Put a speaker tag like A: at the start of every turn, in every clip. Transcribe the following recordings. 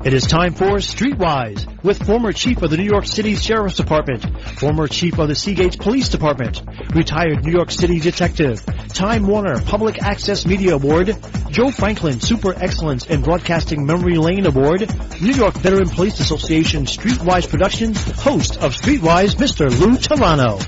A: It is time for Streetwise with former chief of the New York City Sheriff's Department, former chief of the Seagate Police Department, retired New York City detective, Time Warner Public Access Media Award, Joe Franklin Super Excellence in Broadcasting Memory Lane Award, New York Veteran Police Association Streetwise Productions, host of Streetwise, Mr. Lou Telano.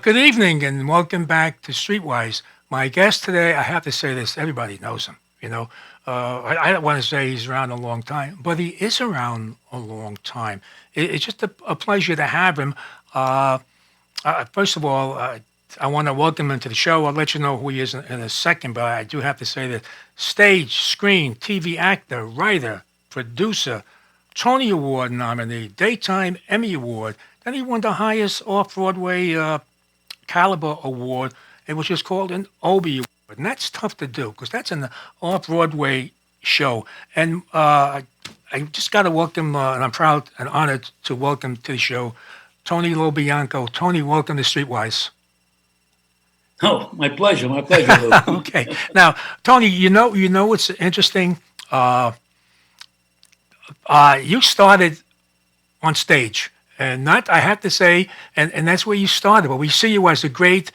B: Good evening and welcome back to Streetwise. My guest today, I have to say this, everybody knows him, you know. I don't want to say he's around a long time, but he is around a long time. It's just a pleasure to have him. First of all, I want to welcome him to the show. I'll let you know who he is in a second, but I do have to say that stage, screen, TV actor, writer, producer, Tony Award nominee, Daytime Emmy Award. Then he won the highest off-Broadway caliber award, which is called an Obie Award. And that's tough to do because that's an off-Broadway show. And I just got to welcome, and I'm proud and honored to welcome to the show, Tony Bianco. Tony, welcome to Streetwise.
C: Oh, my pleasure, Lou.
B: Okay. Now, Tony, you know what's interesting? You started on stage. And I have to say, and that's where you started. But we see you as a great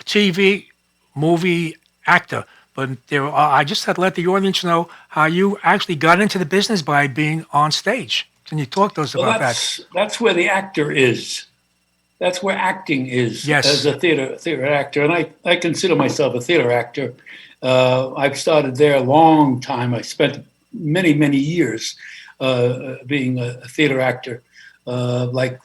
B: TV movie actor, but I just had to let the audience know how you actually got into the business by being on stage. Can you talk to us about that?
C: That's where the actor is. That's where acting is.
B: Yes.
C: As a theater actor, and I consider myself a theater actor. I've started there a long time. I spent many years being a theater actor, probably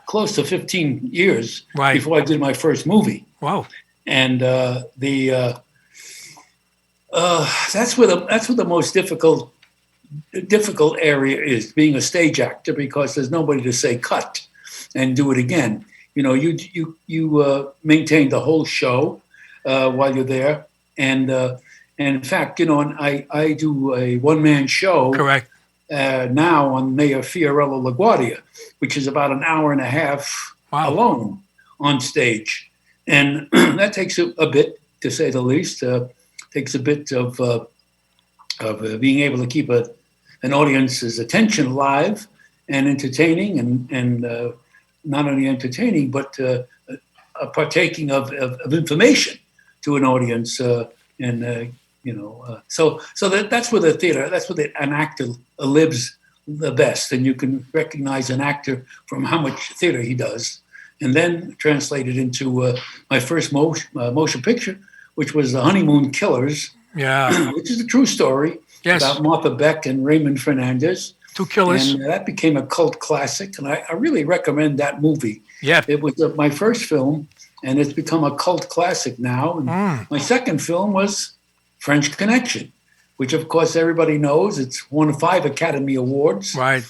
C: close to 15 years before I did my first movie.
B: Wow!
C: And that's where the most difficult area is, being a stage actor, because there's nobody to say cut and do it again. You know, you maintain the whole show while you're there, and in fact, you know, and I do a one-man show.
B: Correct.
C: Now on Mayor Fiorello LaGuardia, which is about an hour and a half alone on stage. And that takes a bit, to say the least. Takes a bit of being able to keep an audience's attention alive and entertaining, and not only entertaining, but partaking of information to an audience. So that's where the theater, an actor lives the best, and you can recognize an actor from how much theater he does, and then translate it into my first motion picture, which was The Honeymoon Killers, which is a true story about Martha Beck and Raymond Fernandez.
B: Two killers.
C: And that became a cult classic, and I really recommend that movie.
B: Yeah.
C: It was my first film, and it's become a cult classic now. And my second film was French Connection, which of course everybody knows. It's won 5 Academy Awards.
B: Right.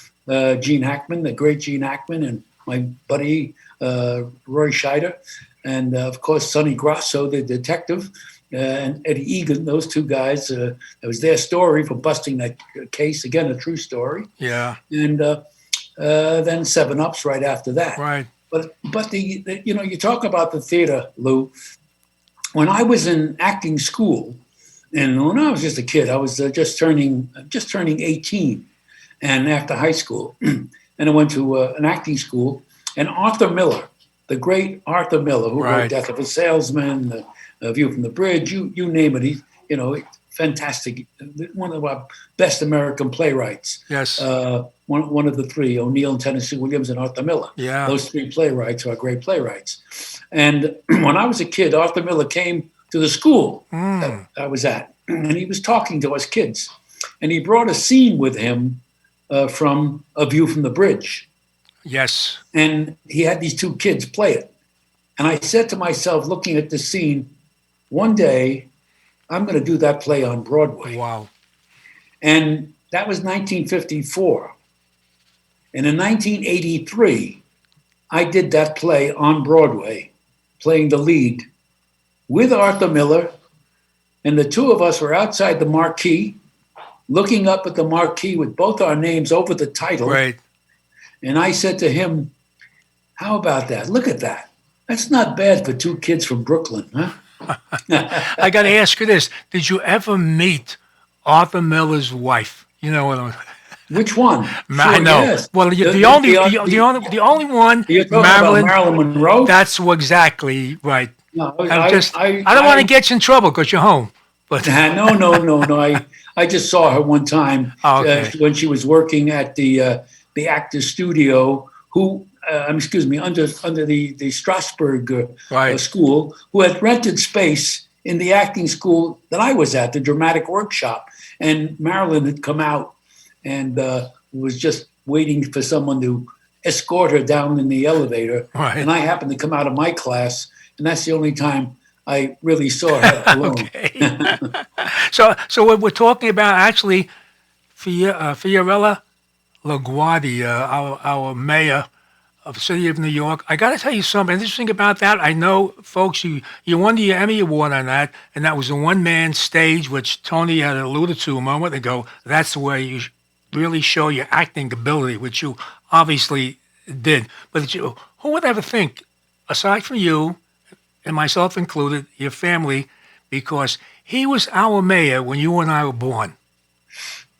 C: Gene Hackman, the great Gene Hackman, and my buddy Roy Scheider, and of course Sonny Grasso, the detective, and Eddie Egan. Those two guys. It was their story for busting that case. Again, a true story.
B: Yeah.
C: And then 7 Ups right after that.
B: Right.
C: But the you know, you talk about the theater, Lou. When I was in acting school. And when I was just a kid, I was just turning 18, and after high school, and I went to an acting school. And Arthur Miller, the great Arthur Miller, who wrote Death of a Salesman, View from the Bridge, you name it. He's fantastic, one of our best American playwrights.
B: Yes.
C: One of the three, O'Neill and Tennessee Williams and Arthur Miller.
B: Yeah.
C: Those 3 playwrights are great playwrights. And when I was a kid, Arthur Miller came to the school that I was at, and he was talking to us kids, and he brought a scene with him from A View from the Bridge.
B: Yes.
C: And he had these 2 kids play it. And I said to myself, looking at the scene, one day I'm going to do that play on Broadway.
B: Wow.
C: And that was 1954. And in 1983, I did that play on Broadway, playing the lead with Arthur Miller. And the 2 of us were outside the marquee, looking up at the marquee with both our names over the title.
B: Right.
C: And I said to him, how about that? Look at that. That's not bad for 2 kids from Brooklyn, huh?
B: I got to ask you this: did you ever meet Arthur Miller's wife? You know what I'm.
C: Which one?
B: I
C: Sure,
B: know.
C: yes.
B: Well, the only one,
C: You're talking about
B: Marilyn.
C: Marilyn Monroe?
B: That's exactly right.
C: No,
B: I don't want to get you in trouble because you're home. But
C: no. I just saw her one time
B: okay.
C: when she was working at the actor's studio. Excuse me, under the Strasbourg
B: Right.
C: school, who had rented space in the acting school that I was at, the dramatic workshop. And Marilyn had come out and was just waiting for someone to escort her down in the elevator.
B: Right.
C: And I happened to come out of my class, and that's the only time I really saw her alone.
B: So what we're talking about actually, Fiorella LaGuardia, our mayor of the city of New York. I got to tell you something interesting about that. I know, folks, you won the Emmy Award on that, and that was a one-man stage, which Tony had alluded to a moment ago. That's the way you really show your acting ability, which you obviously did. But who would ever think, aside from you, and myself included, your family, because he was our mayor when you and I were born.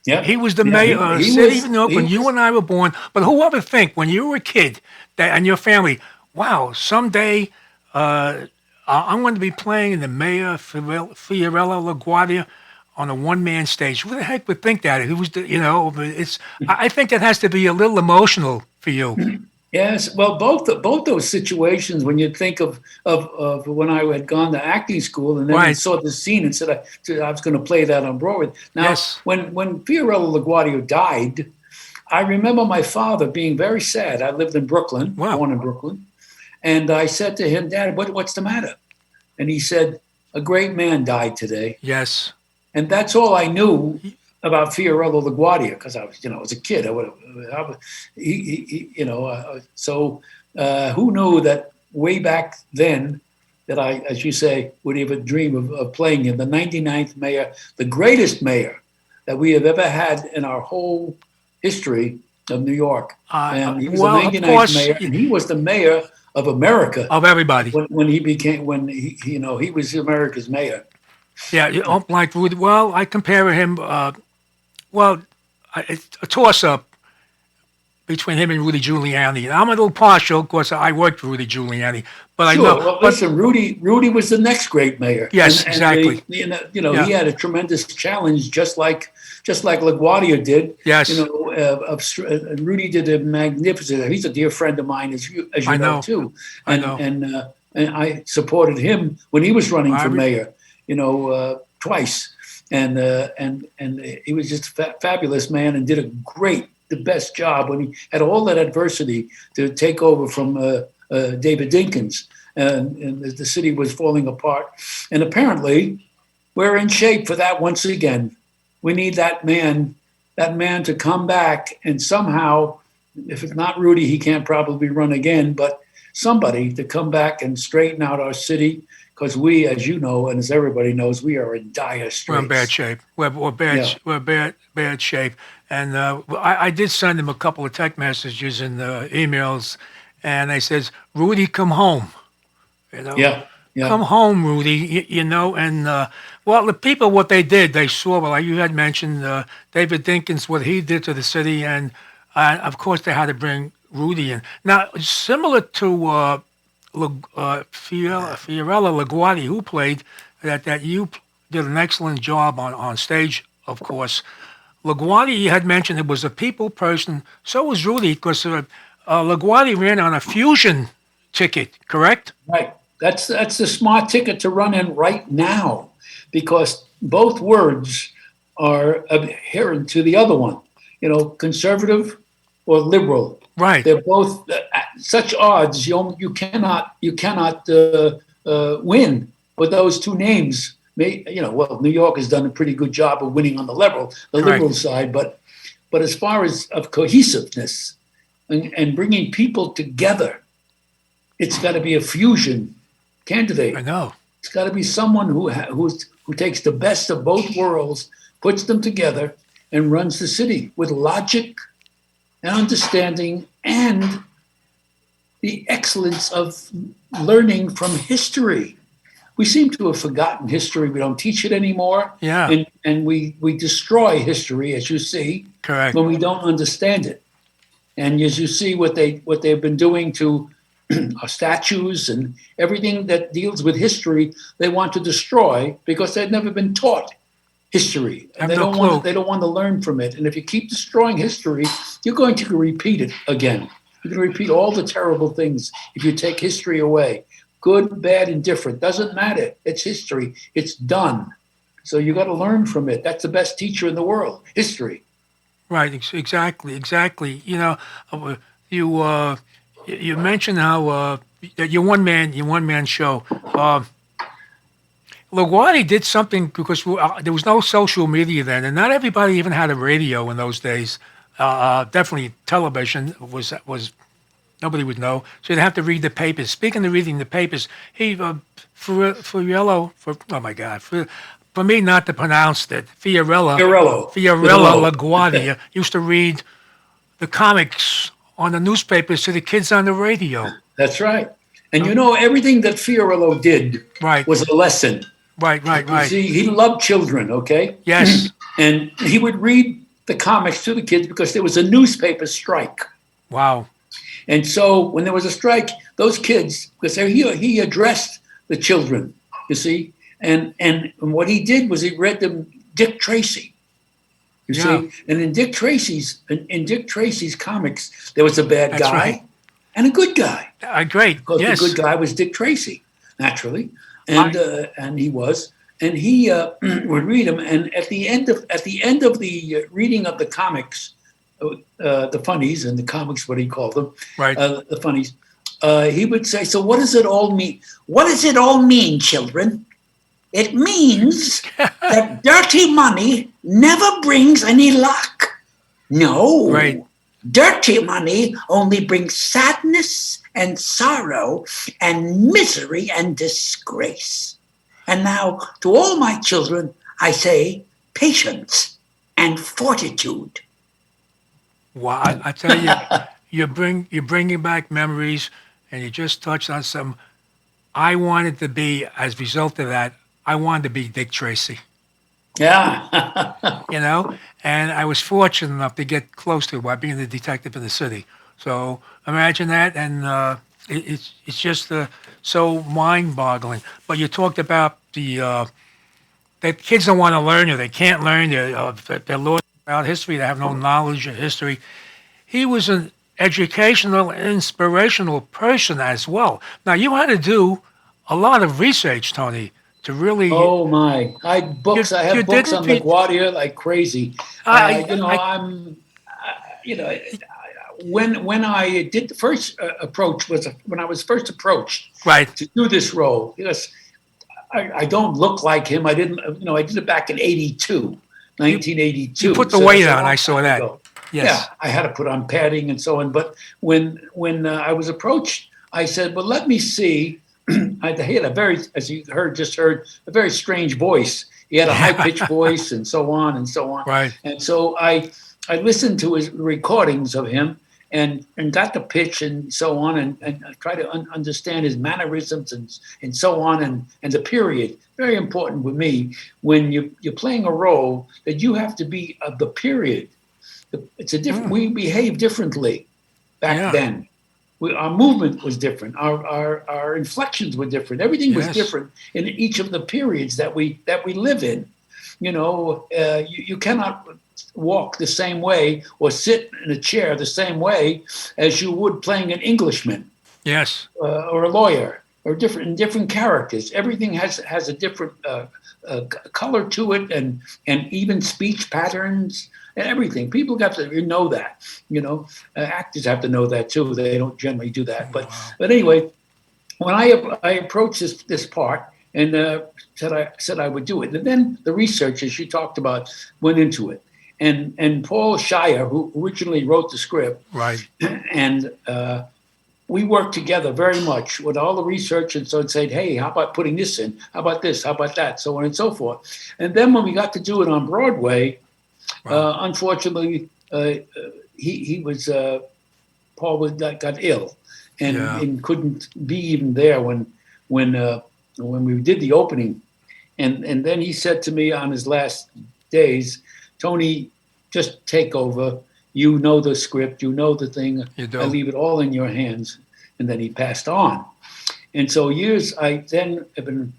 C: Yeah,
B: he was the mayor of the city of New York when you and I were born. But who ever think when you were a kid and your family, wow, someday I'm going to be playing in the mayor Fiorella LaGuardia on a one-man stage. Who the heck would think that? Who was I think that has to be a little emotional for you.
C: Yes, well, both those situations. When you think of when I had gone to acting school and then I saw the scene and said I was going to play that on Broadway. Now, when Fiorella LaGuardia died, I remember my father being very sad. I lived in Brooklyn, born in Brooklyn, and I said to him, "Dad, what's the matter?" And he said, "A great man died today."
B: Yes,
C: and that's all I knew about Fiorella LaGuardia, because I was, as a kid, who knew that way back then that I, as you say, would even dream of playing in the 99th mayor, the greatest mayor that we have ever had in our whole history of New York. And he was the 99th mayor, and he was the mayor of America.
B: Of everybody.
C: When he was America's mayor.
B: Yeah, like Rudy. Well, I compare him. It's a toss-up between him and Rudy Giuliani. I'm a little partial because I worked with Rudy Giuliani, but I know.
C: Well, listen, Rudy was the next great mayor.
B: Yes, exactly.
C: He had a tremendous challenge, just like LaGuardia did.
B: Yes.
C: Rudy did a magnificent. He's a dear friend of mine, as you know too. And I supported him when he was running for mayor. Twice. And he was just a fabulous man and did the best job when he had all that adversity to take over from David Dinkins. And the city was falling apart. And apparently, we're in shape for that once again. We need that man to come back and somehow, if it's not Rudy, he can't probably run again, but somebody to come back and straighten out our city. Because we, as you know, and as everybody knows, we are in dire straits.
B: We're in bad shape. We're bad shape. And I did send him a couple of text messages and emails, and I says, "Rudy, come home."
C: Yeah.
B: Come home, Rudy. And the people, what they did, they saw. Well, like you had mentioned, David Dinkins, what he did to the city, and of course they had to bring Rudy in. Now, similar to. Fiorella LaGuardia, who played that you did an excellent job on stage, of course. LaGuardia, you had mentioned, it was a people person. So was Rudy, because LaGuardia ran on a fusion ticket, correct?
C: Right. That's the smart ticket to run in right now, because both words are adherent to the other one. Conservative or liberal.
B: Right.
C: They're both such odds. You cannot win with those two names. New York has done a pretty good job of winning on the liberal side, but as far as of cohesiveness and bringing people together, it's got to be a fusion candidate.
B: I know.
C: It's got to be someone who takes the best of both worlds, puts them together, and runs the city with logic and understanding and the excellence of learning from history. we seem to have forgotten history. We don't teach it anymore.
B: Yeah.
C: And we destroy history, as you see,
B: Correct.
C: when we don't understand it. And as you see what they've been doing to our statues and everything that deals with history, they want to destroy because they've never been taught history. And they don't want to learn from it. And if you keep destroying history, you're going to repeat it again. You're going to repeat all the terrible things if you take history away. Good, bad, indifferent. Doesn't matter. It's history. It's done. So you got to learn from it. That's the best teacher in the world, history.
B: Right. Exactly. You know, you mentioned how your one man show. LaGuardia did something because there was no social media then, and not everybody even had a radio in those days. Definitely television was nobody would know, so you'd have to read the papers. Speaking of reading the papers, for me not to pronounce it, Fiorello LaGuardia used to read the comics on the newspapers to the kids on the radio.
C: That's right. And you know, everything that Fiorello did was a lesson.
B: Right.
C: You see, he loved children, okay?
B: Yes.
C: And he would read the comics to the kids because there was a newspaper strike.
B: Wow.
C: And so when there was a strike, those kids, because he addressed the children, you see, and what he did was he read them Dick Tracy, you see, and in Dick Tracy's comics, there was a bad guy and a good guy.
B: Great,
C: because
B: yes.
C: The good guy was Dick Tracy, naturally, and he was, and he would read them, and at the end of the reading of the comics. The funnies and the comics, what he called them, the funnies. He would say, "So what does it all mean? What does it all mean, children? It means that dirty money never brings any luck. No, dirty money only brings sadness and sorrow and misery and disgrace. And now, to all my children, I say patience and fortitude."
B: Wow, I tell you, you're bringing back memories, and you just touched on some. I wanted to be, as a result of that, I wanted to be Dick Tracy.
C: Yeah.
B: You know, and I was fortunate enough to get close to it by being the detective in the city. So imagine that, and it's just so mind-boggling. But you talked about that kids don't want to learn, or they can't learn. They're lost about history. They have no knowledge of history. He was an educational, inspirational person as well. Now, you had to do a lot of research, Tony, to really...
C: Oh, my. I have books on LaGuardia like crazy. When I did the first approach was when I was first approached to do this role, because I don't look like him. I didn't, I did it back in 1982.
B: You put the weight on. I saw that. Yes.
C: Yeah, I had to put on padding and so on. But when I was approached, I said, "Well, let me see." He had a very, as you just heard, a very strange voice. He had a high-pitched voice and so on and so on.
B: Right.
C: And so I listened to his recordings of him and got the pitch and so on and try to understand his mannerisms and so on and the period. Very important with me when you're playing a role that you have to be of the period. It's a different. We behave differently back then. Our movement was different. Our inflections were different. Everything was different in each of the periods that we live in. You cannot walk the same way or sit in a chair the same way as you would playing an Englishman.
B: Yes.
C: Or a lawyer, or different characters. Everything has a different color to it, and even speech patterns and everything. People got to know that. Actors have to know that too. They don't generally do that. But anyway, when I approached this part and said I would do it, and then the researchers you talked about went into it, and Paul Shire, who originally wrote the script, and we worked together very much with all the research, and so it said, "Hey, how about putting this in? How about this? How about that?" So on and so forth. And then when we got to do it on Broadway, unfortunately, Paul got ill and couldn't be even there when when we did the opening, and then he said to me on his last days, Tony, just take over. You know the script, you know the thing.
B: You do.
C: I leave it all in your hands. And then he passed on. And so I then have been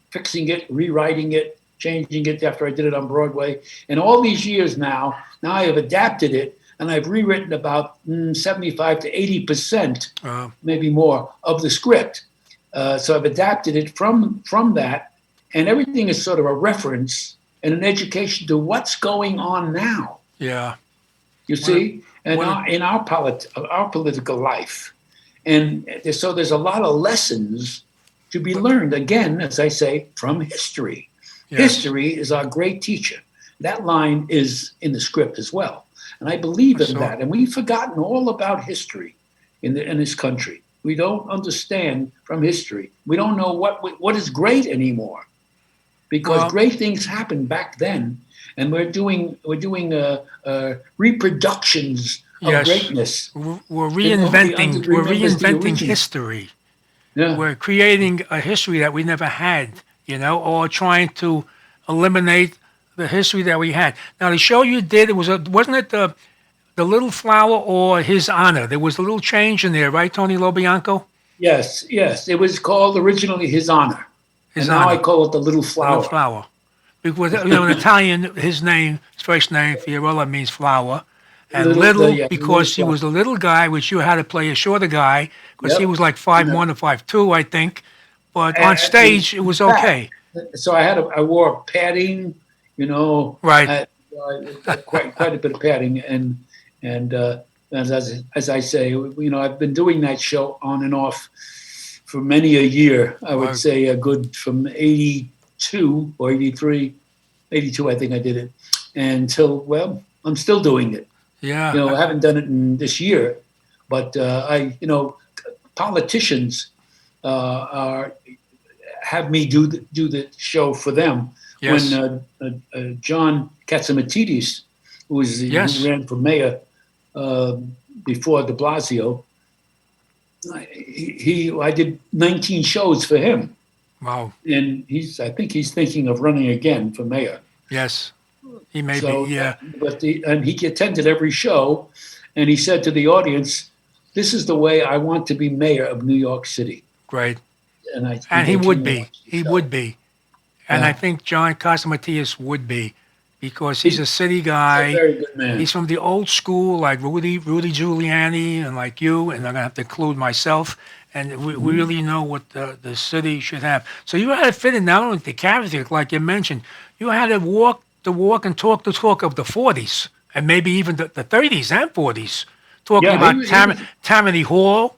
C: fixing it, rewriting it, changing it after I did it on Broadway. And all these years now I have adapted it, and I've rewritten about 75 to 80%, maybe more, of the script. So I've adapted it from that, and everything is sort of a reference and an education to what's going on now.
B: Yeah.
C: You see, in our political life. And so there's a lot of lessons to be learned, again, as I say, from history. Yes. History is our great teacher. That line is in the script as well. And I believe in that. And we've forgotten all about history in this country. We don't understand from history. We don't know what is great anymore, because great things happened back then, and we're doing reproductions of greatness.
B: We're reinventing history. Yeah. We're creating a history that we never had, or trying to eliminate the history that we had. Now, the show you did, wasn't it the Little Flower or His Honor? There was a little change in there, right, Tony Bianco?
C: Yes. It was called originally His Honor. Now I call it the Little Flower.
B: Little Flower. Because, in Italian, his first name, Fiorella, means flower. And because he was a little guy, which you had to play a shorter guy, because he was like 5'1" or 5'2", I think. But on stage, it was okay.
C: So I wore padding,
B: right?
C: Quite a bit of padding, and as I say, I've been doing that show on and off for many a year. I would say a good from 82 or 83, 82, I think I did it, until I'm still doing it.
B: Yeah,
C: I haven't done it in this year, but politicians have me do the show for them.
B: Yes.
C: When John Katzimatidis, who ran for mayor before De Blasio, I did 19 shows for him.
B: Wow.
C: And I think he's thinking of running again for mayor.
B: Yes. He may be, yeah.
C: And he attended every show, and he said to the audience, "This is the way I want to be mayor of New York City."
B: Great.
C: And
B: he would be. He would be. And I think John Casamatias would be, because he's a city guy.
C: He's a very good man.
B: He's from the old school, like Rudy Giuliani, and like you, and I'm going to have to include myself. And we really know what the city should have. So you had to fit in not only the character, like you mentioned, you had to walk the walk and talk the talk of the 40s, and maybe even the 30s and 40s, talking about Tammany Hall.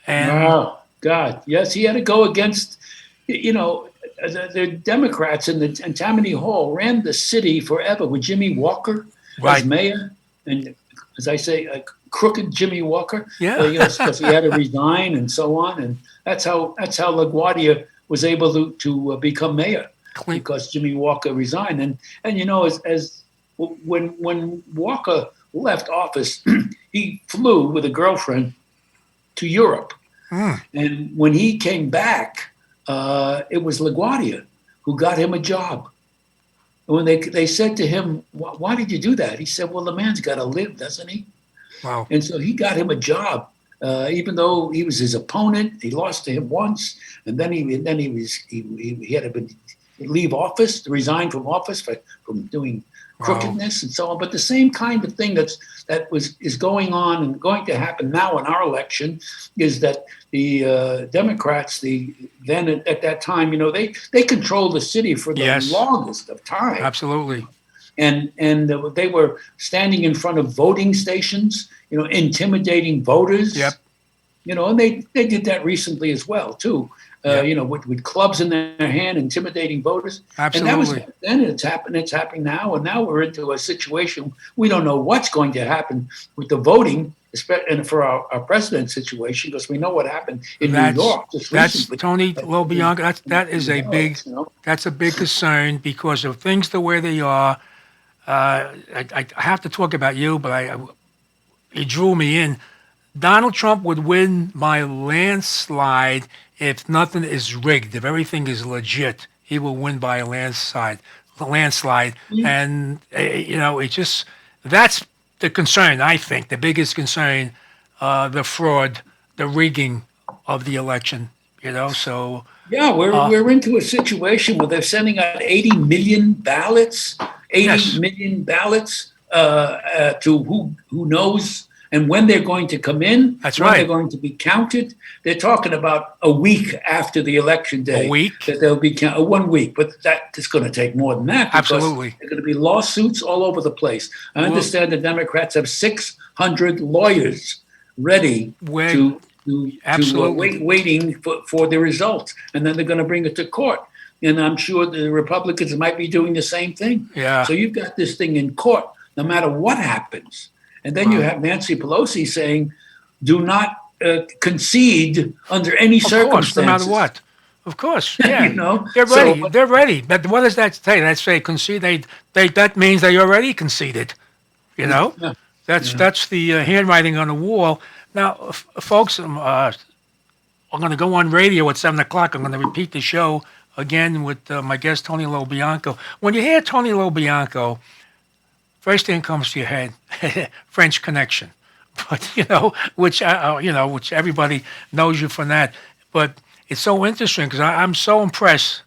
B: And
C: oh, God, yes, he had to go against, the Democrats and Tammany Hall ran the city forever with Jimmy Walker as mayor. And as I say, crooked Jimmy Walker.
B: Yeah.
C: Because he had to resign and so on. And that's how LaGuardia was able to become mayor, because Jimmy Walker resigned. And as when Walker left office, he flew with a girlfriend to Europe. And when he came back, it was LaGuardia who got him a job. And when they said to him, "Why did you do that?" He said, "Well, the man's got to live, doesn't he?"
B: Wow.
C: And so he got him a job, even though he was his opponent. He lost to him once, and then he had to leave office, to resign from office from doing crookedness and so on. But the same kind of thing that is going on and going to happen now in our election is that the Democrats, then at that time, they controlled the city for the longest of time.
B: Absolutely.
C: And they were standing in front of voting stations, intimidating voters.
B: Yep.
C: And they did that recently as well too. With clubs in their hand, intimidating voters.
B: Absolutely.
C: And that was then. It's happening now, and now we're into a situation we don't know what's going to happen with the voting, and for our president's situation, because we know what happened in New York just recently.
B: That's Tony Bianco. That's a big concern, because of things the way they are. I have to talk about you, but it drew me in. Donald Trump would win by landslide if nothing is rigged, if everything is legit. He will win by a landslide. And it just that's the concern. I think the biggest concern, the fraud, the rigging of the election. So
C: yeah, we're into a situation where they're sending out 80 million ballots, 80
B: Yes.
C: million ballots to who knows and when they're going to come in.
B: That's
C: when
B: right.
C: They're going to be counted. They're talking about a week after the election day.
B: A week?
C: That they'll be 1 week, but that is going to take more than that. Because
B: Absolutely.
C: there are going to be lawsuits all over the place. I understand the Democrats have 600 lawyers ready waiting for the results, and then they're going to bring it to court. And I'm sure the Republicans might be doing the same thing.
B: Yeah.
C: So you've got this thing in court, no matter what happens. And then you have Nancy Pelosi saying, "Do not concede under any circumstances."
B: Of course, no matter what. Of course, yeah. They're ready.
C: So,
B: They're ready. But what does that say? That say concede. That means they already conceded.
C: Yeah.
B: That's the handwriting on the wall. Now, folks, I'm going to go on radio at 7 o'clock. I'm going to repeat the show again with my guest Tony Bianco. When you hear Tony Bianco, first thing comes to your head, French Connection. But which everybody knows you from that. But it's so interesting because I'm so impressed.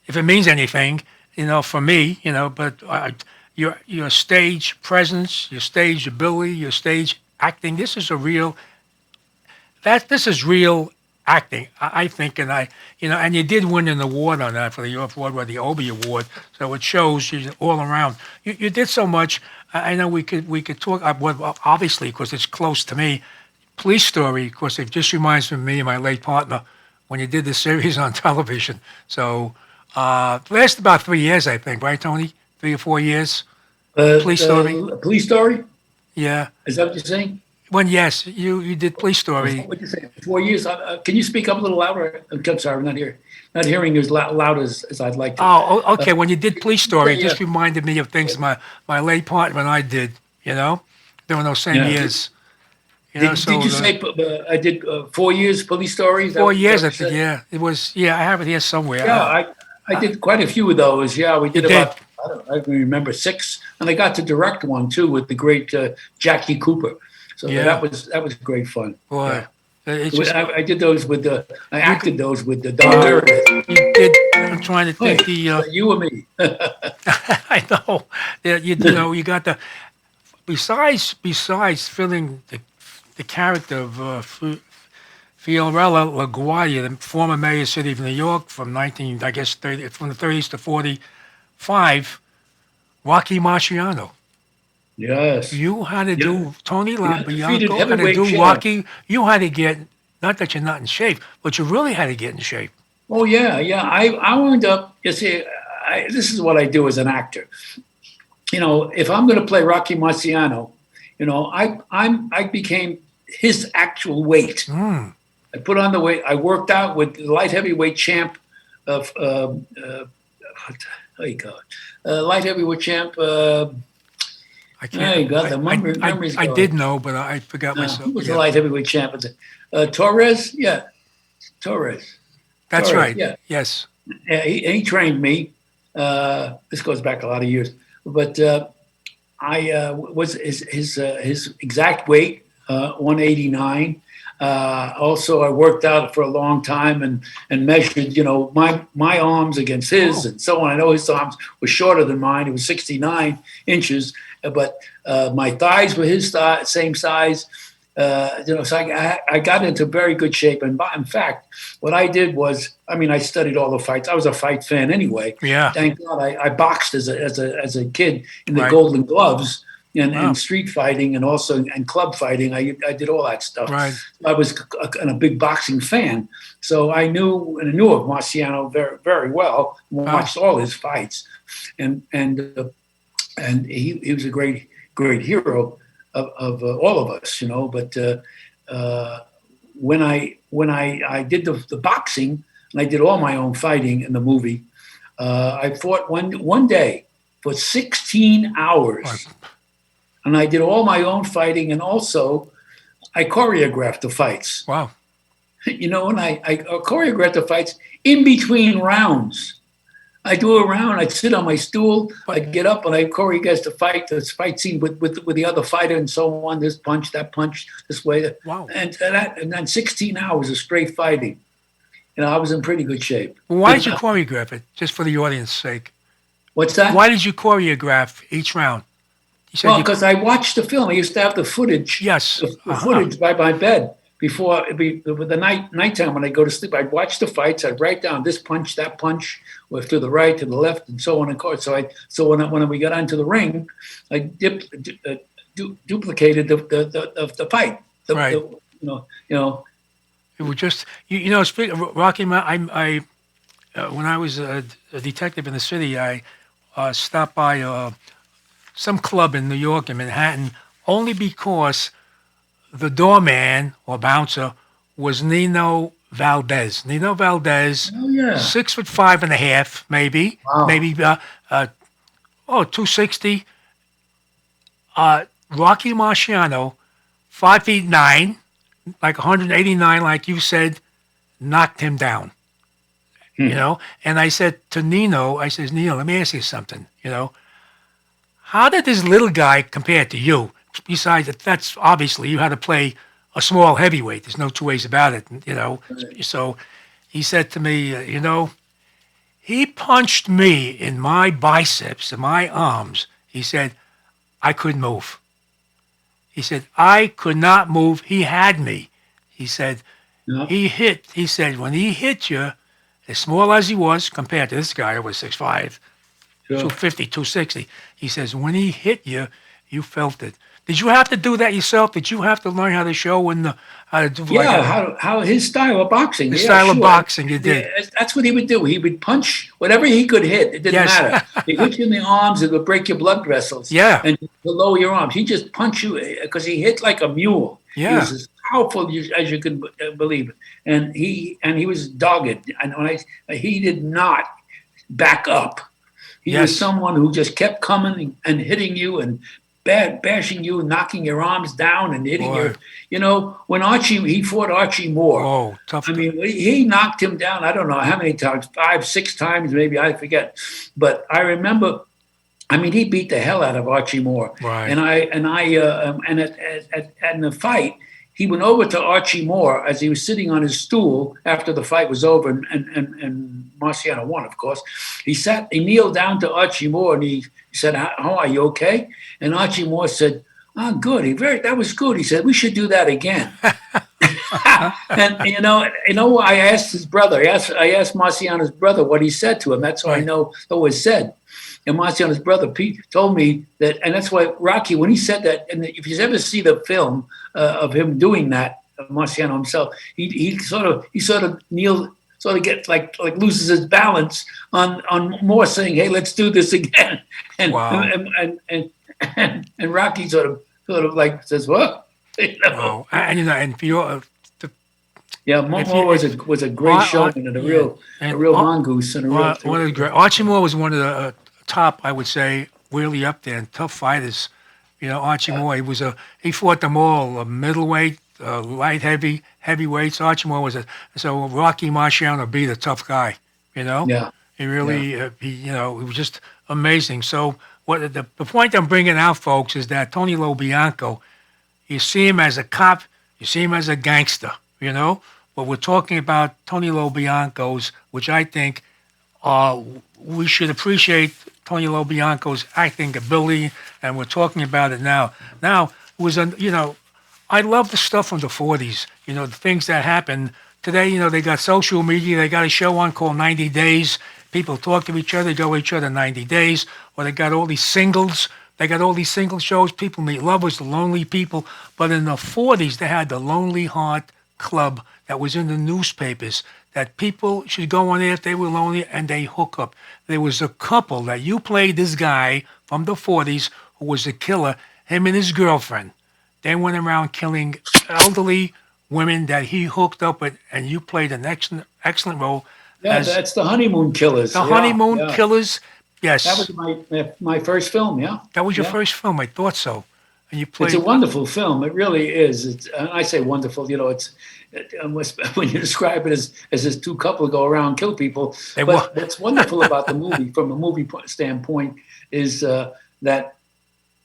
B: If it means anything, for me, But your stage presence, your stage ability, your stage acting. This is real acting, I think, and and you did win an award on that for the Off-Broadway, the Obie Award. So it shows you all around. You did so much. I know we could talk. Well, obviously, because it's close to me. Police Story, of course, it just reminds me of me and my late partner when you did the series on television. So it lasted about 3 years, I think, right, Tony? 3 or 4 years. Police Story.
C: Police Story?
B: Yeah.
C: Is that what you're saying?
B: Well, yes, you did Police Story.
C: What you say? 4 years. Can you speak up a little louder? I'm sorry, I'm not hearing as loud as I'd like to.
B: Oh, okay. When you did Police Story, it just reminded me of things my late partner and I did. During those same years.
C: Did you say I did 4 years Police Story?
B: 4 years, I think. Yeah, it was. Yeah, I have it here somewhere.
C: Yeah, I did quite a few of those. Yeah, we did about. I can remember 6, and I got to direct one too with the great Jackie Cooper. So that was great fun.
B: Boy,
C: yeah. I did those with I acted those with the Don Meredith.
B: You did. I'm trying to think
C: you and me.
B: I know. You got the besides filling the character of Fiorella LaGuardia, the former mayor of the city of New York from from the 30s to 45, Rocky Marciano.
C: Yes.
B: You had to do Tony Bianco had to do Rocky. You had to get, not that you're not in shape, but you really had to get in shape.
C: Oh yeah. I wound up. You see, this is what I do as an actor. If I'm going to play Rocky Marciano, I became his actual weight. I put on the weight. I worked out with the light heavyweight champ of light heavyweight champ.
B: I can't.
C: You got the memories.
B: I did know, but I forgot myself.
C: Who was the light heavyweight champ? Torres? Yeah. Torres.
B: That's
C: Torres,
B: right.
C: Yeah.
B: Yes.
C: He trained me. This goes back a lot of years. But I was his exact weight, 189. Also, I worked out for a long time and measured, my arms against his and so on. I know his arms were shorter than mine. It was 69 inches, but my thighs were his same size. So I got into very good shape. And in fact, what I did was, I studied all the fights. I was a fight fan anyway.
B: Yeah.
C: Thank God I boxed as a kid in the Golden Gloves. And street fighting and also club fighting. I did all that stuff.
B: Right.
C: I was a big boxing fan. So I knew of Marciano very, very well. Watched all his fights. And he was a great hero of all of us, But when I did the boxing and I did all my own fighting in the movie, I fought one day for 16 hours. And I did all my own fighting, and also I choreographed the fights.
B: Wow.
C: You know, and I choreographed the fights in between rounds. I do a round. I'd sit on my stool. I'd get up and I choreograph the fight scene with the other fighter and so on. This punch, that punch, this way.
B: Wow.
C: And then 16 hours of straight fighting. You know, I was in pretty good shape.
B: Well, why did you choreograph it? Just for the audience's sake.
C: What's that?
B: Why did you choreograph each round?
C: Well, because I watched the film. I used to have the footage.
B: Yes.
C: The footage by my bed. Before the nighttime when I go to sleep, I'd watch the fights. I'd write down this punch, that punch, or to the right, to the left, and so on and so forth. So when we got onto the ring, I duplicated the fight.
B: Right.
C: You know.
B: It was just Speaking of Rocky Mountain, I when I was a detective in the city, I stopped by some club in New York in Manhattan only because the doorman or bouncer was Nino Valdez. Nino Valdez, 6'5.5", maybe,
C: wow.
B: maybe 260. Rocky Marciano, 5'9", like 189, like you said, knocked him down. You know, and I said to Nino, Nino, let me ask you something. You know, how did this little guy compare to you? Besides that's obviously you had to play a small heavyweight. There's no two ways about it, you know. So he said to me, he punched me in my biceps and my arms. He said, I couldn't move. He said, I could not move. He had me. He said, he said, when he hit you, as small as he was compared to this guy who was 6'5", 250, 260, he says, when he hit you, you felt it. Did you have to do that yourself? Did you have to learn how to show how to do?
C: How his style of boxing.
B: His style of boxing, you did.
C: Yeah, that's what he would do. He would punch whatever he could hit. It didn't matter. He hit you in the arms. It would break your blood vessels.
B: Yeah.
C: And below your arms, he just punched you because he hit like a mule.
B: Yeah.
C: He was as powerful as you could believe it. And he was dogged. And he did not back up. He was someone who just kept coming and hitting you and bashing you, knocking your arms down and hitting your, when he fought Archie Moore.
B: Oh, tough.
C: I mean, he knocked him down. I don't know how many times, 5, 6 times, maybe, I forget. But I remember, he beat the hell out of Archie Moore.
B: Right.
C: And in the fight, he went over to Archie Moore as he was sitting on his stool after the fight was over and Marciano won, of course. He kneeled down to Archie Moore and he said, how are you, okay? And Archie Moore said, good. That was good. He said, we should do that again. And I asked his brother, I asked Marciano's brother what he said to him. That's what I know what was said. And Marciano's brother, Pete, told me that, and that's why Rocky, when he said that, and if you ever see the film of him doing that, Marciano himself, he sort of kneels, sort of gets like loses his balance on Moore saying, "Hey, let's do this again," and and Rocky sort of like says, "What?"
B: Wow. And for your
C: Moore was a great showman and a real mongoose and
B: one of the great. Archie Moore was one of the top, I would say, really up there and tough fighters. Archie Moore, he fought them all, middleweight, light, heavyweights. Archie Moore so Rocky Marciano be the tough guy.
C: Yeah.
B: He really, he was just amazing. So what the point I'm bringing out, folks, is that Tony Bianco, you see him as a cop, you see him as a gangster, but we're talking about Tony Bianco's, which I think we should appreciate Tony Bianco's acting ability, and we're talking about it now. Now, it was I love the stuff from the 40s, the things that happened. Today, they got social media, they got a show on called 90 Days. People talk to each other, go each other 90 days, or they got all these singles. They got all these single shows. People meet lovers, the lonely people. But in the 40s, they had the Lonely Heart Club that was in the newspapers, that people should go on there if they were lonely and they hook up. There was a couple that you played this guy from the 40s who was a killer, him and his girlfriend. They went around killing elderly women that he hooked up with, and you played an excellent role.
C: Yeah, that's the Honeymoon Killers.
B: The Honeymoon Killers, yes.
C: That was my first film, yeah.
B: That was your first film, I thought so. And you
C: It's
B: played.
C: a wonderful film. It really is. I say wonderful. When you describe it as this two couple go around and kill people.
B: They were.
C: But what's wonderful about the movie, from a movie standpoint, is that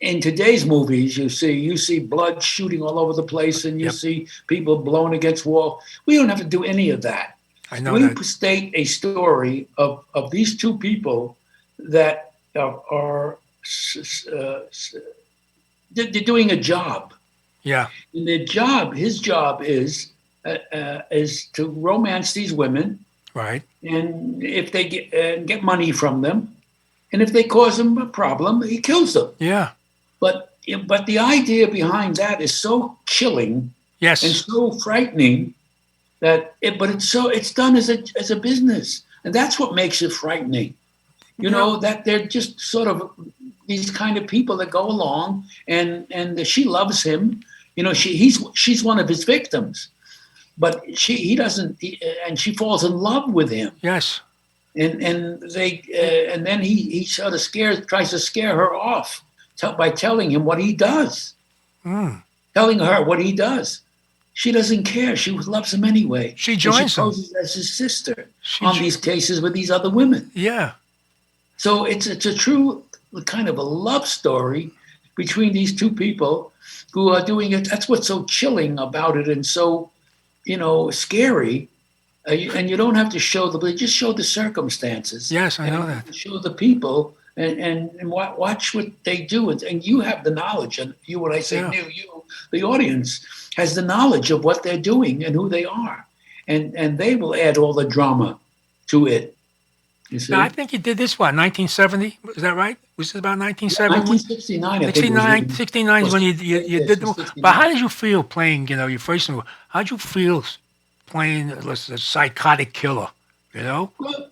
C: in today's movies, you see blood shooting all over the place, and you see people blown against wall. We don't have to do any of that.
B: I know
C: we
B: that.
C: state a story of these two people that are they're doing a job.
B: Yeah.
C: And his job is to romance these women,
B: Right.
C: and if they get money from them, and if they cause him a problem, he kills them.
B: Yeah.
C: But the idea behind that is so chilling,
B: Yes.
C: and so frightening it's done as a business, and that's what makes it frightening. You know, that they're just sort of these kind of people that go along, and she loves him. You know, she's one of his victims, but he doesn't, and she falls in love with him.
B: Yes.
C: And then he sort of tries to scare her off by telling him what he does, telling her what he does. She doesn't care. She loves him anyway.
B: She joins him.
C: She poses as his sister on these cases with these other women.
B: Yeah.
C: So it's a true kind of a love story between these two people who are doing it. That's what's so chilling about it, and so, scary. And you don't have to just show the circumstances.
B: Yes, I know that.
C: Show the people and watch what they do. And you have the knowledge. And when I say you, the audience has the knowledge of what they're doing and who they are. And they will add all the drama to it. You see?
B: Now, I think you did this, 1970? Is that right? Was it about 1970?
C: 1969, I think.
B: 69 is when you did the. But how did you feel playing, your first movie? How did you feel playing a psychotic killer,
C: Well,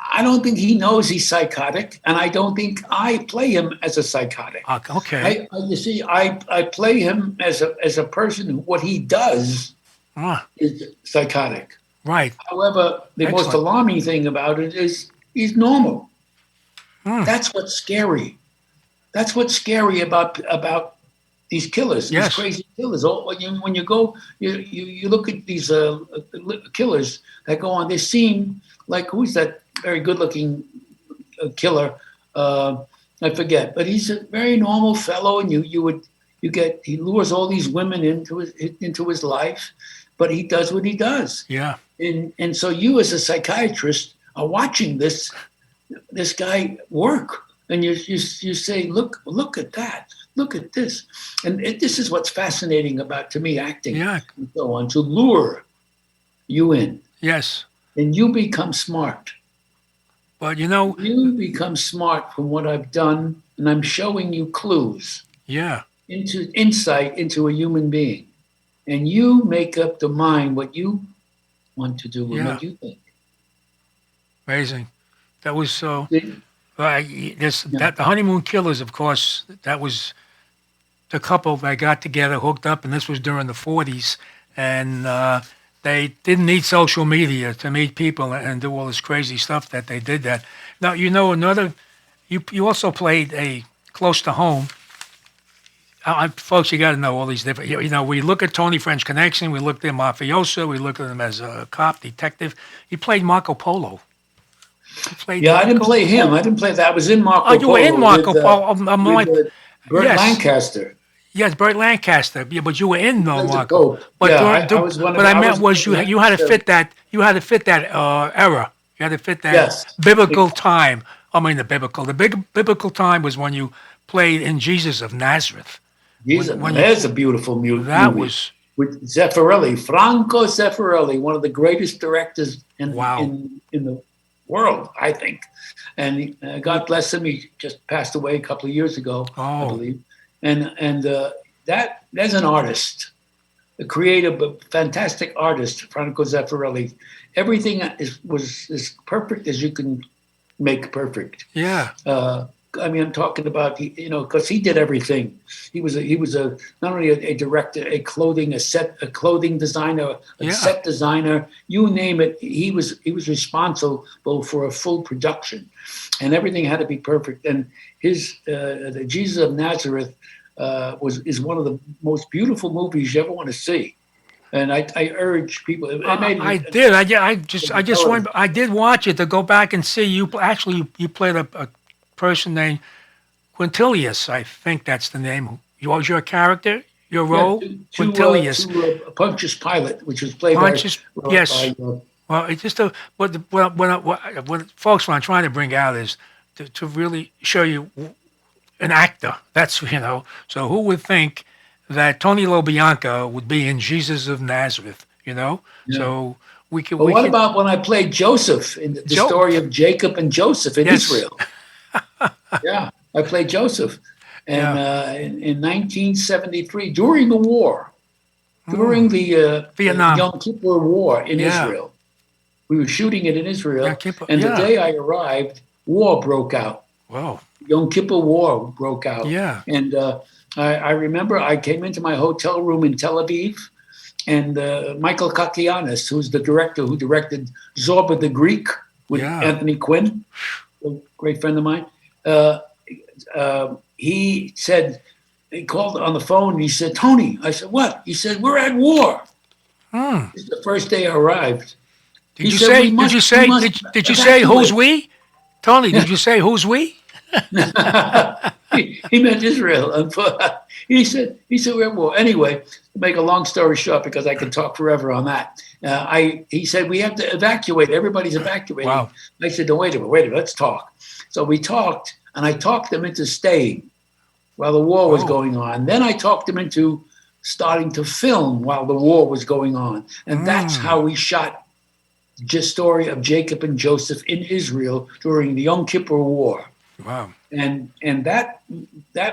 C: I don't think he knows he's psychotic, and I don't think I play him as a psychotic.
B: Okay.
C: I play him as a person who what he does is psychotic.
B: Right.
C: However, the most alarming thing about it is he's normal. That's what's scary. That's what's scary about these killers, these crazy killers. When you go, you look at these killers that go on. They seem like, who's that very good-looking killer? I forget, but he's a very normal fellow, and he lures all these women into his life, but he does what he does.
B: Yeah.
C: And so you, as a psychiatrist, are watching this guy work, and you say, look at that. Look at this. And this is what's fascinating about, to me, acting and so on, to lure you in.
B: Yes.
C: And you become smart.
B: But,
C: You become smart from what I've done, and I'm showing you clues.
B: Yeah.
C: Into insight into a human being. And you make up the mind what you want to do and what you think.
B: Amazing. That was so... the Honeymoon Killers, of course, that was the couple that got together, hooked up, and this was during the 40s, and they didn't need social media to meet people and do all this crazy stuff that they did that. Now, you also played a close to home. Folks, you got to know all these different, we look at Tony French Connection, we look at him mafioso, we look at him as a cop, detective. He played Marco Polo.
C: I didn't play him. I didn't play that. I was in Marco Polo.
B: Oh, you were in Marco Polo.
C: Burt Lancaster.
B: Yes, Burt Lancaster. Yeah, but you were in Marco.
C: But I was one of.
B: What I meant was you had to fit that. You had to fit that era. You had to fit that biblical time. I mean, the biblical time was when you played in Jesus of Nazareth.
C: There's a beautiful movie.
B: That was
C: with Zeffirelli, Franco Zeffirelli, one of the greatest directors in the world, I think. And God bless him. He just passed away a couple of years ago, I believe. And there's an artist, a creative, but fantastic artist, Franco Zeffirelli. Everything was as perfect as you can make perfect.
B: Yeah.
C: I mean, I'm talking about, because he did everything. He was not only a director, a clothing designer, a
B: Yeah.
C: set designer, you name it. He was responsible for a full production, and everything had to be perfect. And his the Jesus of Nazareth is one of the most beautiful movies you ever want to see. And I urge people. It made
B: I
C: it,
B: did. I just went. I did watch it to go back and see you. Actually, you played a person named Quintilius. I think that's the name. You was your character, your role, Quintilius.
C: Pontius Pilate, which was played
B: Pontius. Yes.
C: by
B: Well, it's just what folks, what I'm trying to bring out is to really show you an actor. That's So who would think that Tony Bianco would be in Jesus of Nazareth?
C: Yeah.
B: So we could.
C: But what about when I played Joseph in the story of Jacob and Joseph in Israel? Yeah, I played Joseph, and in 1973 during the war, during the
B: Vietnam
C: Yom Kippur War in Israel. We were shooting it in Israel, and the day I arrived, war broke out.
B: Wow.
C: Yom Kippur War broke out.
B: Yeah.
C: And I remember I came into my hotel room in Tel Aviv, and Michael Kakianis, who's the director who directed Zorba the Greek with Anthony Quinn, a great friend of mine, he called on the phone and he said, "Tony," I said, "What?" He said, "We're at war." This is the first day I arrived.
B: Did you say who's we? Tony, did you say who's we?
C: He meant Israel. He said we're at war. Anyway, to make a long story short, because I can talk forever on that. He said we have to evacuate. Everybody's evacuating.
B: Wow.
C: I said, no, wait a minute, let's talk. So we talked, and I talked them into staying while the war was going on. Then I talked them into starting to film while the war was going on. And that's how we shot the story of Jacob and Joseph in Israel during the Yom Kippur War.
B: Wow.
C: And that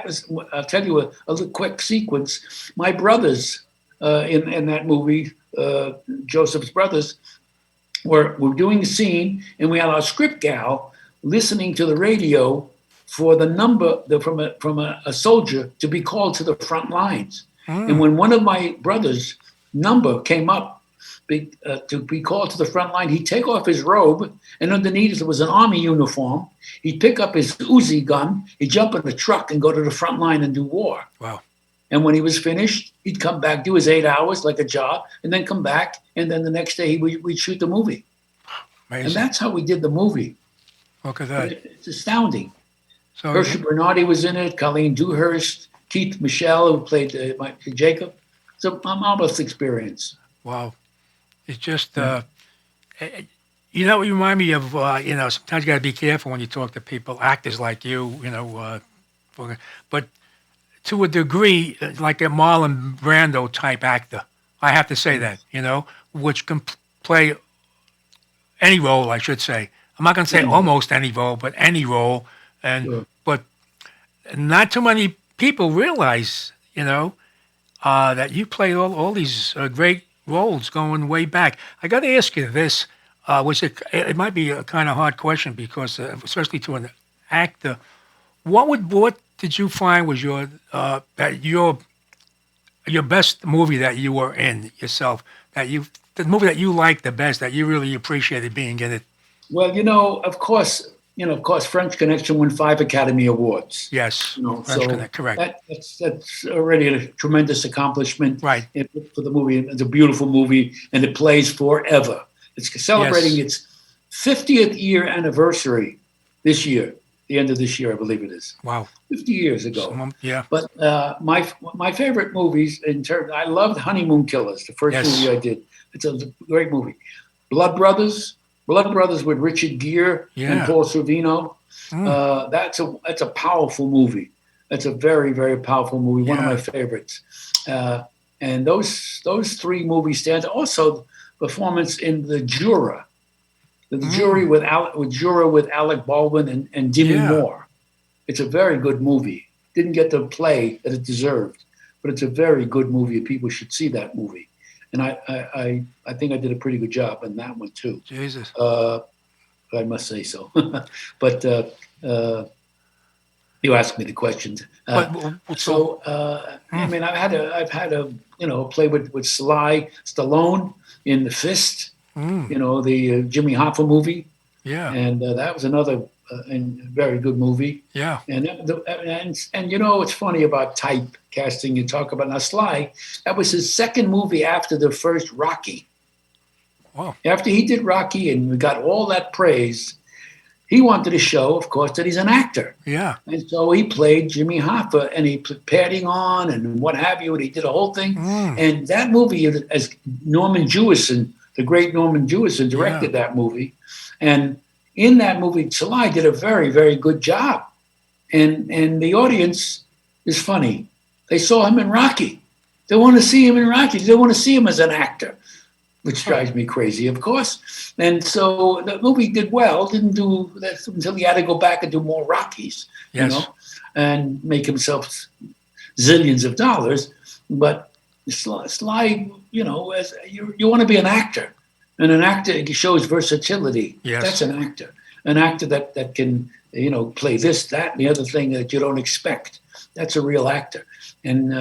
C: was, I'll tell you a quick sequence. My brothers in that movie, Joseph's brothers, were doing the scene, and we had our script gal listening to the radio for the number from a soldier to be called to the front lines. And when one of my brothers' number came up to be called to the front line, he'd take off his robe, and underneath it was an army uniform. He'd pick up his Uzi gun, he'd jump in the truck and go to the front line and do war.
B: Wow.
C: And when he was finished, he'd come back, do his 8 hours like a job, and then come back, and then the next day we'd shoot the movie. Amazing. And that's how we did the movie.
B: Look at that.
C: It's astounding.
B: So
C: Hershey Bernardi was in it, Colleen Dewhurst, Keith Michelle, who played Jacob. It's a marvelous experience.
B: Wow. It's just, you remind me of, sometimes you got to be careful when you talk to people, actors like you, but to a degree, like a Marlon Brando type actor. I have to say that, which can play any role, I should say. I'm not going to say almost any role, but any role. But not too many people realize, that you play all these great roles going way back. I got to ask you this, which it might be a kind of hard question because, especially to an actor, what did you find was your best movie that you were in yourself, the movie that you liked the best, that you really appreciated being in it?
C: Well, of course, French Connection won 5 Academy Awards.
B: Yes, correct.
C: That's already a tremendous accomplishment,
B: right?
C: For the movie. It's a beautiful movie, and it plays forever. It's celebrating its 50th year anniversary this year. The end of this year, I believe it is.
B: Wow,
C: 50 years ago.
B: Yeah.
C: But my favorite movies I loved Honeymoon Killers, the first movie I did. It's a great movie. Blood Brothers with Richard Gere and Paul Sorvino. That's a powerful movie. That's a very, very powerful movie. One of my favorites. And those 3 movies stand. Also, performance in The Juror. The Jury with Alec Baldwin and Demi Moore. It's a very good movie. Didn't get the play that it deserved, but it's a very good movie. People should see that movie. And I think I did a pretty good job in that one too.
B: Jesus.
C: I must say so. But You asked me the questions. I mean, I've had a play with Sly Stallone in The Fist. The Jimmy Hoffa movie.
B: Yeah.
C: And that was another very good movie.
B: Yeah.
C: And it's funny about typecasting. You talk about now Sly. That was his second movie after the first Rocky.
B: Wow.
C: After he did Rocky and we got all that praise, he wanted to show, of course, that he's an actor.
B: Yeah.
C: And so he played Jimmy Hoffa, and he put padding on and what have you, and he did a whole thing. And that movie, as Norman Jewison, the great Norman Jewison, directed that movie. And in that movie, Sly did a very, very good job. And the audience is funny. They saw him in Rocky. They want to see him in Rocky. They want to see him as an actor, which drives me crazy, of course. And so the movie did well. Didn't do that until he had to go back and do more Rockies, and make himself zillions of dollars. But Sly, as you want to be an actor. And an actor shows versatility.
B: Yes.
C: That's an actor. An actor that can, play this, that, and the other thing that you don't expect. That's a real actor. And,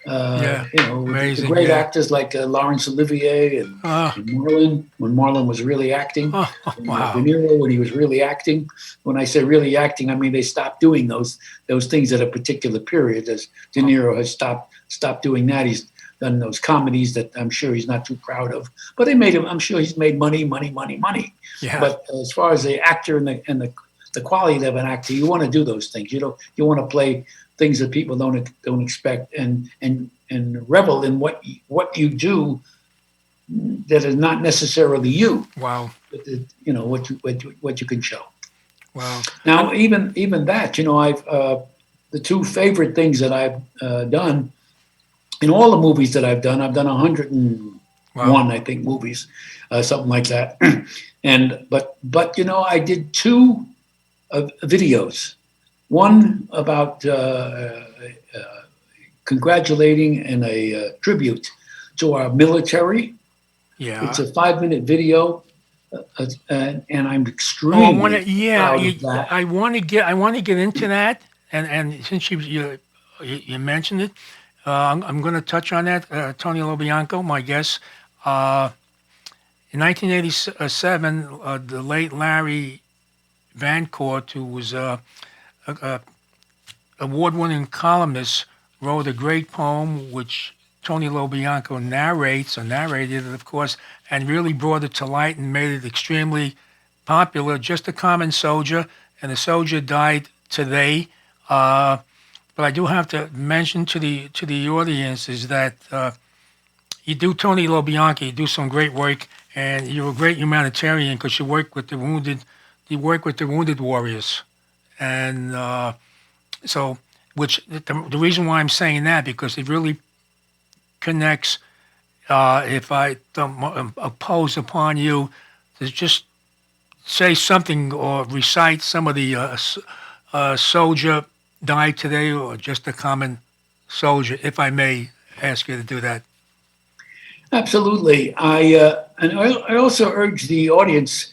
B: amazing,
C: the great actors like Laurence Olivier and Marlon, when Marlon was really acting.
B: Wow.
C: De Niro, when he was really acting. When I say really acting, I mean they stopped doing those things at a particular period. As De Niro has stopped doing that. He's done those comedies that I'm sure he's not too proud of, but they made him. I'm sure he's made money.
B: Yeah.
C: But as far as the actor and the quality of an actor, you want to do those things. You want to play things that people don't expect and revel in what you do that is not necessarily you.
B: Wow.
C: But, what you can show.
B: Wow.
C: Now even that, I've the two favorite things that I've done. In all the movies that I've done 101, I think, movies, something like that. But I did two videos. One about congratulating and a tribute to our military.
B: Yeah.
C: It's a 5-minute video, and I'm extremely proud of that.
B: I want to get into that, and since you mentioned it. I'm going to touch on that. Tony Bianco, my guest. In 1987, the late Larry Vancourt, who was a award-winning columnist, wrote a great poem which Tony Bianco narrated it, of course, and really brought it to light and made it extremely popular. Just a common soldier, and the soldier died today. But I do have to mention to the audience is that you do, Tony Bianco, you do some great work, and you're a great humanitarian because you work with the wounded. You work with the wounded warriors, and the reason why I'm saying that because it really connects. If I don't impose upon you to just say something or recite some of the soldier died today or just a common soldier, if I may ask you to do that.
C: Absolutely. I also urge the audience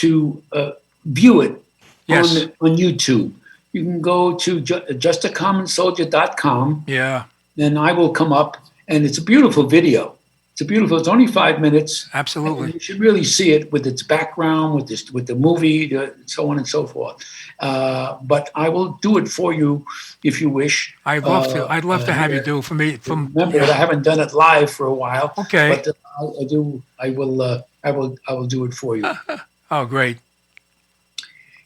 C: to view it on YouTube. You can go to justacommonsoldier.com.
B: Yeah.
C: Then I will come up, and it's a beautiful video. It's only 5 minutes.
B: Absolutely.
C: And you should really see it with its background, with the movie, so on and so forth. But I will do it for you if you wish.
B: I'd love to. I'd love to have you do it for me.
C: Remember that I haven't done it live for a while.
B: Okay.
C: But I do. I will do it for you.
B: Oh, great.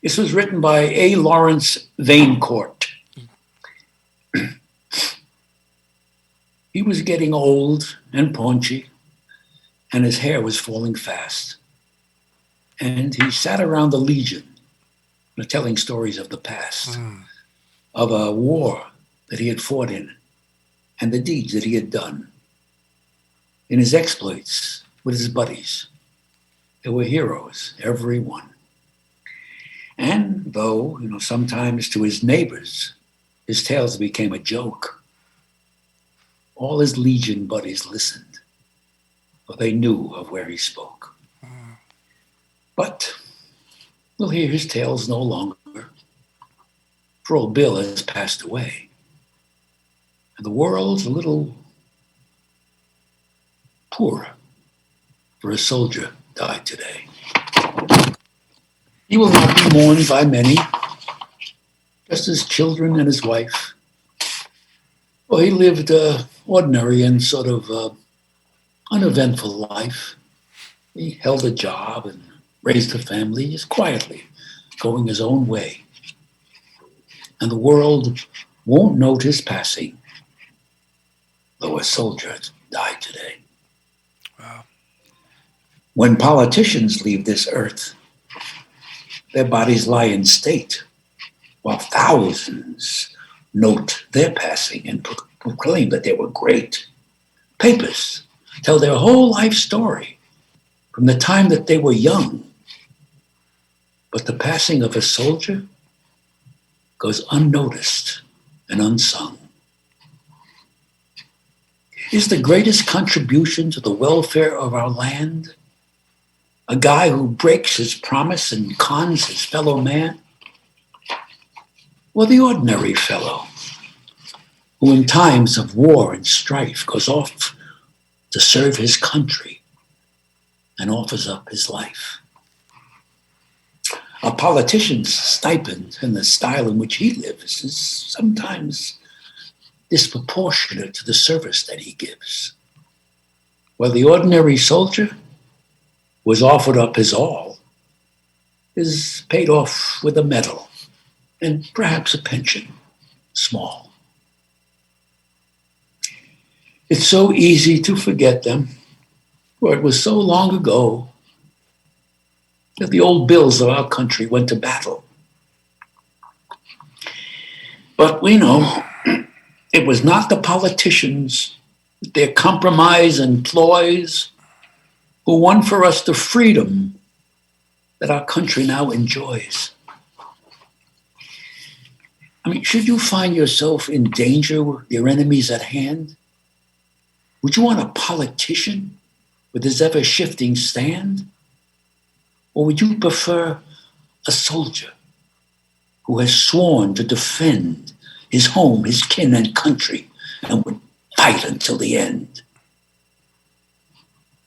C: This was written by A. Lawrence Vanecourt. He was getting old and paunchy, and his hair was falling fast. And he sat around the Legion, telling stories of the past, of a war that he had fought in, and the deeds that he had done. In his exploits with his buddies, there were heroes, every one. And though, sometimes to his neighbors, his tales became a joke, all his Legion buddies listened, for they knew of where he spoke. But we'll hear his tales no longer, Poor old Bill has passed away. And the world's a little poor, for a soldier died today. He will not be mourned by many, just his children and his wife. Well, he lived an ordinary and sort of uneventful life. He held a job and raised a family just quietly, going his own way. And the world won't note his passing, though a soldier died today.
B: Wow.
C: When politicians leave this earth, their bodies lie in state, while thousands note their passing and proclaim that they were great. Papers tell their whole life story from the time that they were young. But the passing of a soldier goes unnoticed and unsung. Is the greatest contribution to the welfare of our land a guy who breaks his promise and cons his fellow man? Or the ordinary fellow who in times of war and strife goes off to serve his country and offers up his life? A politician's stipend and the style in which he lives is sometimes disproportionate to the service that he gives. While the ordinary soldier was offered up his all, is paid off with a medal and perhaps a pension, small. It's so easy to forget them, for it was so long ago that the old bills of our country went to battle. But we know it was not the politicians, their compromise and ploys, who won for us the freedom that our country now enjoys. I mean, should you find yourself in danger with your enemies at hand, would you want a politician with his ever-shifting stand? Or would you prefer a soldier who has sworn to defend his home, his kin, and country, and would fight until the end?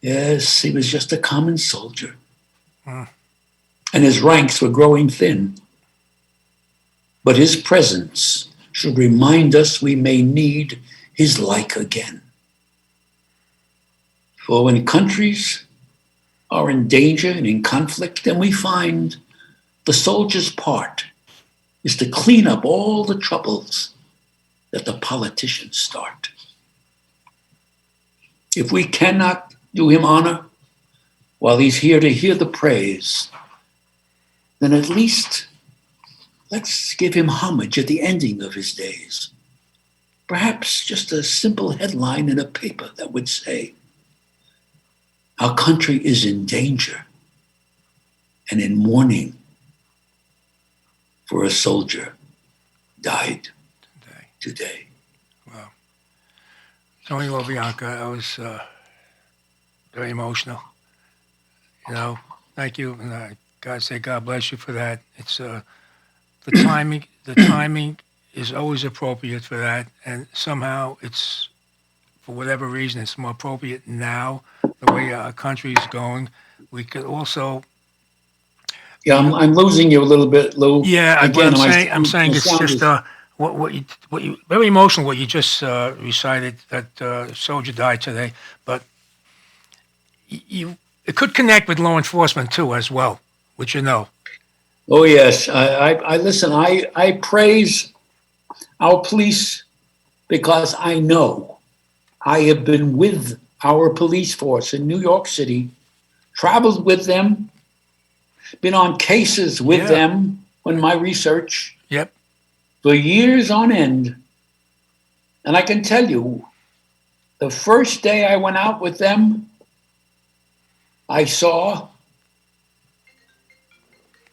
C: Yes, he was just a common soldier. And his ranks were growing thin. But his presence should remind us we may need his like again. For when countries are in danger and in conflict, then we find the soldier's part is to clean up all the troubles that the politicians start. If we cannot do him honor while he's here to hear the praise, then at least let's give him homage at the ending of his days. Perhaps just a simple headline in a paper that would say, "Our country is in danger and in mourning, for a soldier died today."
B: Wow. Tony Bianco, I was very emotional. You know, thank you, and God bless you for that. It's the timing. The timing is always appropriate for that, and somehow it's, for whatever reason, it's more appropriate now. The way our country is going, we could also.
C: Yeah, I'm losing you a little bit, Lou.
B: Yeah,
C: again,
B: I'm saying it's just what you very emotional what you just recited, that soldier died today, but it could connect with law enforcement too as well, which you know.
C: Oh yes, I listen. I praise our police because I know I have been with our police force in New York City, traveled with them, been on cases with them in my research.
B: Yep.
C: For years on end. And I can tell you, the first day I went out with them, I saw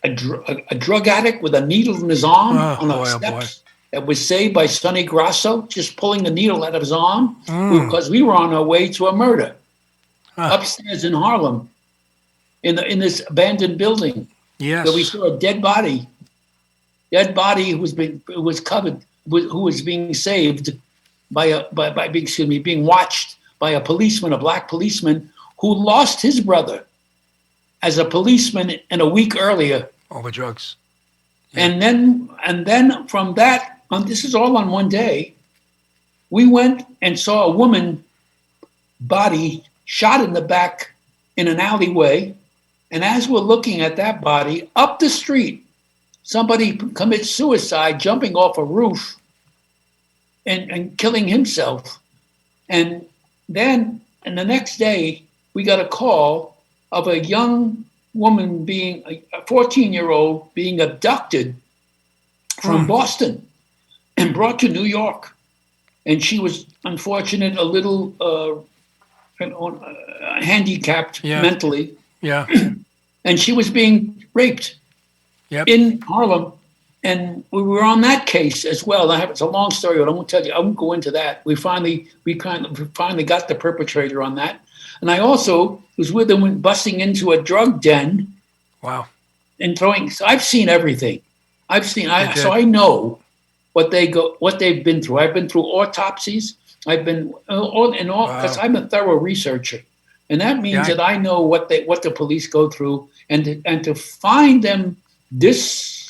C: a drug addict with a needle in his arm on a steps that was saved by Sonny Grasso, just pulling the needle out of his arm because we were on our way to a murder upstairs in Harlem in this abandoned building.
B: Yes.
C: So we saw a dead body dead body who was covered, who was being saved being watched by a policeman, a black policeman who lost his brother as a policeman in a week earlier.
B: Over drugs. Yeah.
C: And then from that, this is all on one day, we went and saw a woman body shot in the back in an alleyway. And as we're looking at that body, up the street, somebody commits suicide jumping off a roof and killing himself. And then, and the next day, we got a call of a young woman being, a 14-year-old being abducted from Boston and brought to New York. And she was, unfortunate, a little handicapped mentally.
B: Yeah.
C: And she was being raped in Harlem. And we were on that case as well. It's a long story, but I won't tell you. I won't go into that. We finally got the perpetrator on that. And I also was with them when busting into a drug den.
B: Wow.
C: And throwing. So I've seen everything. So I know what they've been through. I've been through autopsies. I've been because I'm a thorough researcher, and that means that I know what the police go through, and to find them disgraced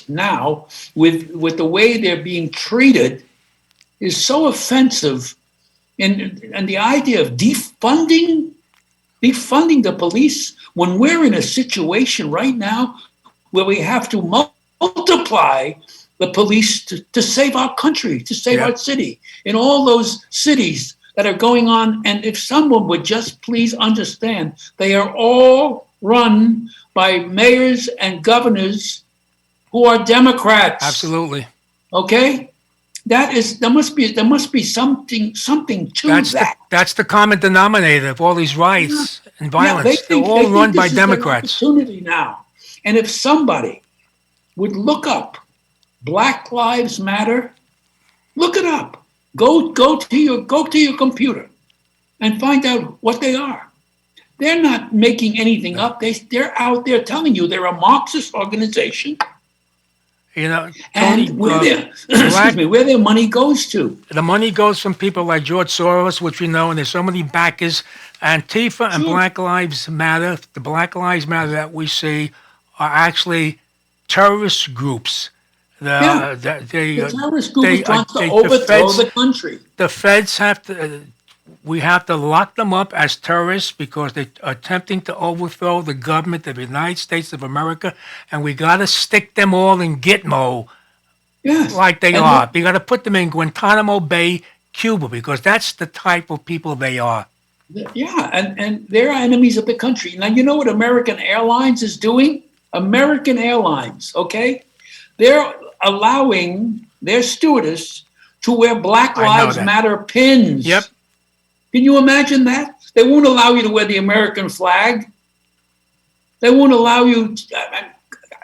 C: now with the way they're being treated is so offensive, and the idea of defunding the police when we're in a situation right now where we have to multiply the police to save our country, to save our city, in all those cities that are going on. And if someone would just please understand, they are all run by mayors and governors who are Democrats.
B: Absolutely.
C: Okay? There must be something to that.
B: That's the common denominator of all these riots and violence. They're all run by Democrats.
C: Opportunity now. And if somebody would look up Black Lives Matter, look it up. Go to your computer and find out what they are. They're not making anything up. They're out there telling you they're a Marxist organization.
B: You know,
C: Tony, and where their money goes to.
B: The money goes from people like George Soros, which we know, and there's so many backers. Antifa and Black Lives Matter, the Black Lives Matter that we see are actually terrorist groups.
C: The terrorist group wants to overthrow the country.
B: The feds we have to lock them up as terrorists because they're attempting to overthrow the government of the United States of America, and we got to stick them all in Gitmo like they are. We got to put them in Guantanamo Bay, Cuba, because that's the type of people they are.
C: Yeah, and they're enemies of the country. Now, you know what American Airlines is doing? American Airlines, okay? They're allowing their stewardess to wear Black Lives Matter pins.
B: Yep.
C: Can you imagine that? They won't allow you to wear the American flag. They won't allow you.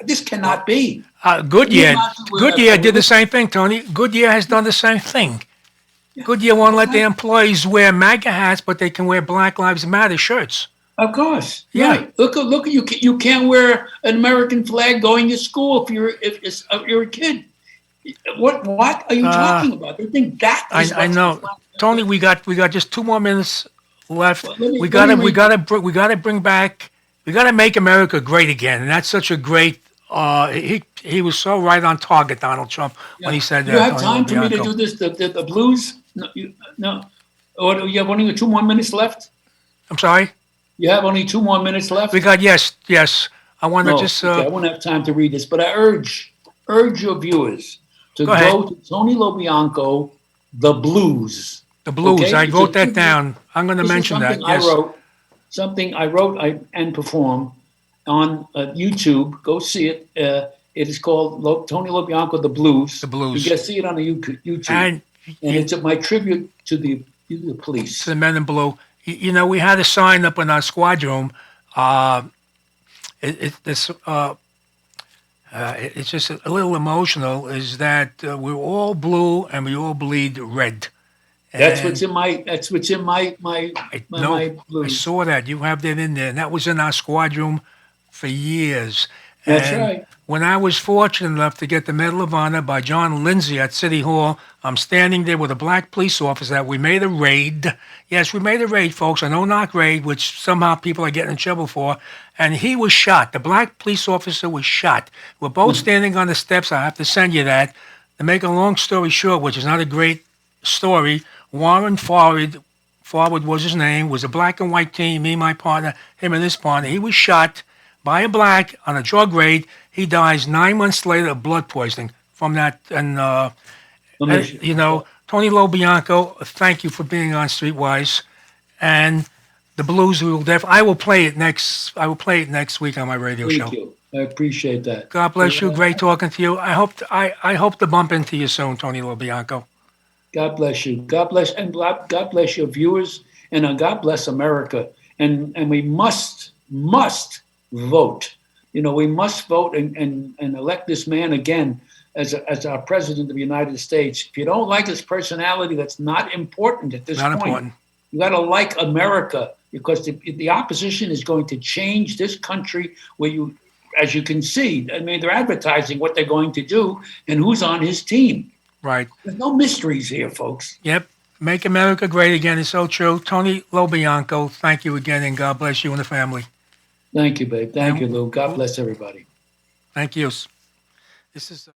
C: This cannot be.
B: Goodyear did the same thing, Tony. Goodyear has done the same thing. Goodyear won't let their employees wear MAGA hats, but they can wear Black Lives Matter shirts.
C: Of course. Yeah. Right. Look. You can't wear an American flag going to school if you're a kid. What are you talking about? They think that is
B: I know. Tony, we got just 2 more minutes left. We gotta make America great again, and that's such a great. He was so right on target, Donald Trump, when he said that.
C: You have time for me to do this? The blues? No. Or you have only 2 more minutes left?
B: I'm sorry.
C: You have only 2 more minutes left?
B: We got yes. I want to just.
C: I won't have time to read this, but I urge your viewers to go to Tony Bianco, The Blues.
B: The Blues. Okay? I wrote that down. I'm going to mention that. Yes.
C: Something I wrote and performed on YouTube. Go see it. It is called Tony Bianco, The Blues.
B: The Blues.
C: You can see it on the YouTube. And it's my tribute to the police.
B: To the men in blue. You know, we had a sign up in our squad room. It's just a little emotional. Is that we're all blue and we all bleed red.
C: That's what's in my blues.
B: I saw that. You have that in there, and that was in our squad room for years.
C: That's
B: And
C: right.
B: when I was fortunate enough to get the Medal of Honor by John Lindsay at City Hall, I'm standing there with a black police officer that we made a raid. Yes, we made a raid, folks, a no-knock raid, which somehow people are getting in trouble for. And he was shot. The black police officer was shot. We're both standing on the steps. I have to send you that. To make a long story short, which is not a great story, Warren Forward was his name, was a black and white team, me, my partner, him and his partner. He was shot by a black on a drug raid. He dies 9 months later of blood poisoning from that. And, you know, Tony Bianco, thank you for being on Streetwise. And the blues, I will play it next week on my radio show.
C: Thank you. I appreciate that.
B: God bless you. Great talking to you. I hope to bump into you soon, Tony Bianco.
C: God bless you. God bless your viewers, and God bless America. And we must vote. You know, we must vote and elect this man again as our president of the United States. If you don't like his personality, that's not important at this point. Not important. You got to like America, because the opposition is going to change this country where you, as you can see, I mean, they're advertising what they're going to do and who's on his team.
B: Right.
C: There's no mysteries here, folks.
B: Yep. Make America great again is so true. Tony Bianco, thank you again, and God bless you and the family.
C: Thank you, babe. Thank you, Lou. God bless everybody.
B: Thank you. This is